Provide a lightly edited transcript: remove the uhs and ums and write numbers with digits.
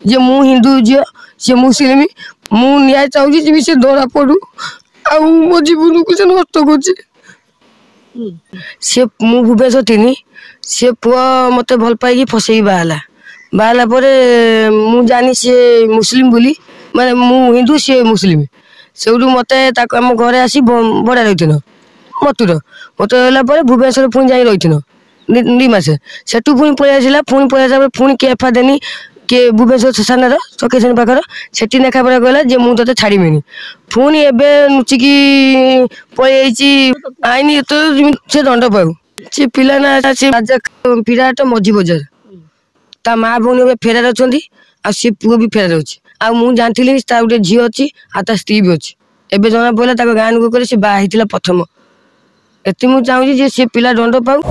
जे मु हिंदू झील सी मुस्लिम मु न्याय चाहूँगी जी से धरा पड़ू आ मो जीवन को से नष्ट कर भुवनेश्वर थी सी पुआ मत भल पाई फसई बाहला मु जानी सी मुस्लिम बोली माने मु हिंदू सी मुस्लिम से मत आम घर आसी भड़ा रही मतुर मत है भुवनेश्वर पुणी जा रही 2 मास सेठू पुणी पलि आसला पुणी पलि पुणी केफा देनी किए भुवनेश्वर श्मशान चकेशन पाखर से लेखा पढ़ा कहला जे मुझे छाड़ीमें पुणी एवं लुचिकी पलि आईन से दंड पाऊ से पिला ना राजा विराट मझी बजार ता माँ भौणी फेरार अच्छा आ पुओ भी फेरार अच्छे आ मुझे जानी गोटे झी अच्छी आ स्त्री भी अच्छी एवं जना पड़ा गाँ लोक से बाहर प्रथम एति मुझे चाहूँगी सी पिला दंड पाऊ।